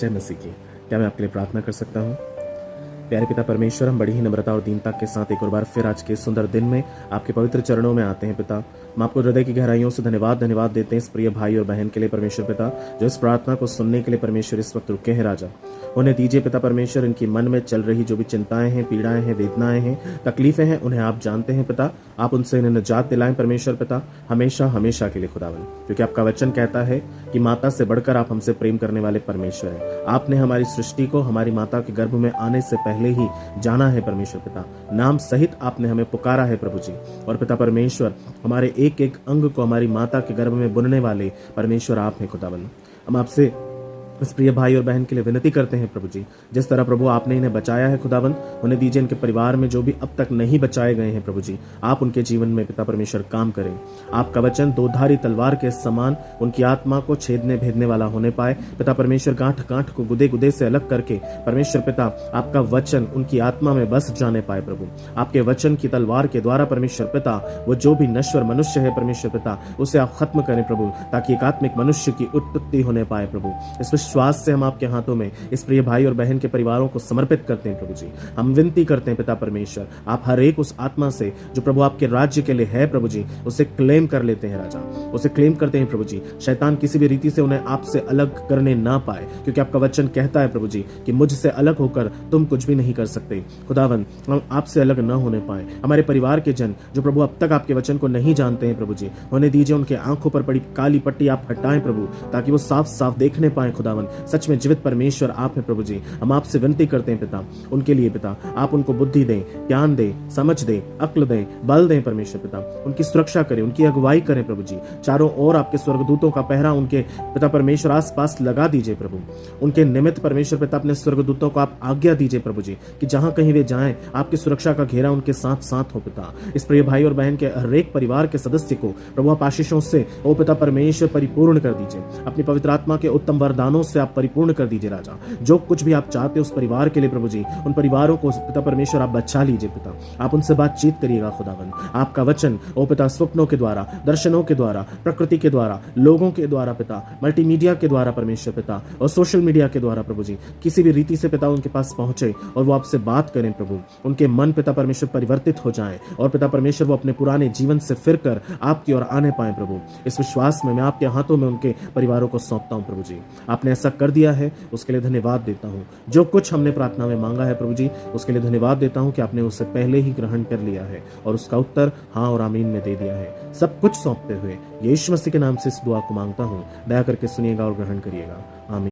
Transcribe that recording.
जय मसीह की। क्या मैं आपके लिए प्रार्थना कर सकता हूँ? प्यारे पिता परमेश्वर, हम बड़ी ही नम्रता और दीनता के साथ एक और बार फिर आज के सुंदर दिन में आपके पवित्र चरणों में आते हैं पिता। हम आपको हृदय की गहराइयों से धन्यवाद देते हैं इस प्रिय भाई और बहन के लिए परमेश्वर पिता, जो इस प्रार्थना को सुनने के लिए परमेश्वर इस वक्त रुके हैं राजा। उन्हें दीजिए पिता परमेश्वर, इनकी मन में चल रही जो भी चिंताएं हैं, पीड़ाएं हैं, वेदनाएं हैं, तकलीफें हैं, उन्हें आप जानते हैं पिता। आप उनसे इन्हें निजात दिलाएं परमेश्वर पिता, हमेशा हमेशा के लिए खुदावन, क्योंकि आपका वचन कहता है कि माता से बढ़कर आप हमसे प्रेम करने वाले परमेश्वर हैं। आपने हमारी सृष्टि को हमारी माता के गर्भ में आने से पहले ही जाना है परमेश्वर पिता, नाम सहित आपने हमें पुकारा है प्रभु जी। और पिता परमेश्वर, हमारे एक एक अंग को हमारी माता के गर्भ में बुनने वाले परमेश्वर आप हैं खुदावन। हम आपसे इस प्रिय भाई और बहन के लिए विनती करते हैं प्रभु जी, जिस तरह प्रभु आपने इन्हें बचाया है खुदावन, उन्हें दीजिए इनके परिवार में जो भी अब तक नहीं बचाए गए हैं प्रभु जी, आप उनके जीवन में पिता परमेश्वर काम करें। आपका वचन दो धारी तलवार के समान उनकी आत्मा को छेदने भेदने वाला होने पाए पिता परमेश्वर। गांठ गांठ को गुदे गुदे से अलग करके परमेश्वर पिता, आपका वचन उनकी आत्मा में बस जाने पाए प्रभु। आपके वचन की तलवार के द्वारा परमेश्वर पिता, वो जो भी नश्वर मनुष्य है परमेश्वर पिता, उसे आप खत्म करें प्रभु, ताकि एक आत्मिक मनुष्य की उत्पत्ति होने पाए प्रभु। इस विश्वास से हम आपके हाथों में इस प्रिय भाई और बहन के परिवारों को समर्पित करते हैं प्रभु जी। हम विनती करते हैं पिता परमेश्वर, आप हर एक उस आत्मा से जो प्रभु आपके राज्य के लिए है प्रभु जी, उसे क्लेम कर लेते हैं राजा, उसे क्लेम करते हैं प्रभु जी। शैतान किसी भी रीति से उन्हें आपसे अलग करने ना पाए, क्योंकि आपका वचन कहता है प्रभु जी कि मुझसे अलग होकर तुम कुछ भी नहीं कर सकते खुदावन। हम आपसे अलग ना होने पाए। हमारे परिवार के जन जो प्रभु अब तक आपके वचन को नहीं जानते हैं प्रभु जी, उन्हें दीजिए उनके आंखों पर पड़ी काली पट्टी आप हटाएं प्रभु, ताकि वो साफ साफ देखने पाए खुदावन। सच में जीवित परमेश्वर आप हैं प्रभु जी। हम आपसे विनती करते हैं पिता, उनके लिए पिता, आप उनको बुद्धि दें, ज्ञान दें, समझ दें, अक्ल दें, बल दें परमेश्वर पिता। उनकी सुरक्षा करें, उनकी अगुवाई करें प्रभु जी। चारों ओर आपके स्वर्गदूतों का पहरा उनके पिता परमेश्वर आस पास लगा दीजिए प्रभु। उनके निमित्त परमेश्वर पिता अपने स्वर्गदूतों को आप आज्ञा दीजिए प्रभु जी, कि जहां कहीं वे जाएं आपकी सुरक्षा का घेरा उनके साथ साथ हो पिता। इस प्रिय भाई और बहन के हर एक परिवार के सदस्य को प्रभु आप आशीषों से ओ पिता परमेश्वर परिपूर्ण कर दीजिए। अपनी पवित्र आत्मा के उत्तम वरदानों से आप परिपूर्ण कर दीजिए राजा। जो कुछ भी आप चाहते हो उस परिवार के लिए प्रभु जी, उन परिवारों को पिता परमेश्वर आप बचा लीजिए पिता। आप उनसे बातचीत करिएगा खुदावन। आपका वचन ओ पिता स्वप्नों के द्वारा, दर्शनों के द्वारा, प्रकृति के द्वारा, लोगों के द्वारा पिता, मल्टीमीडिया के द्वारा परमेश्वर पिता, और सोशल मीडिया के द्वारा प्रभु जी, किसी भी रीति से पिता उनके पास पहुंचे और वो आपसे बात करें प्रभु। उनके मन पिता परमेश्वर परिवर्तित हो जाए और पिता परमेश्वर वो अपने पुराने जीवन से फिरकर आपकी ओर आने पाए प्रभु। इस विश्वास में मैं आपके हाथों में उनके परिवारों को सौंपता हूं प्रभु जी। आपने ऐसा कर दिया है, उसके लिए धन्यवाद देता हूं। जो कुछ हमने प्रार्थना में मांगा है प्रभु जी, उसके लिए धन्यवाद देता हूं कि आपने उससे पहले ही ग्रहण कर लिया है और उसका उत्तर हाँ और आमीन में दे दिया है। सब कुछ सौंपते हुए यीशु मसीह के नाम से इस दुआ को मांगता हूं। दया करके सुनिएगा और ग्रहण करिएगा। आमीन।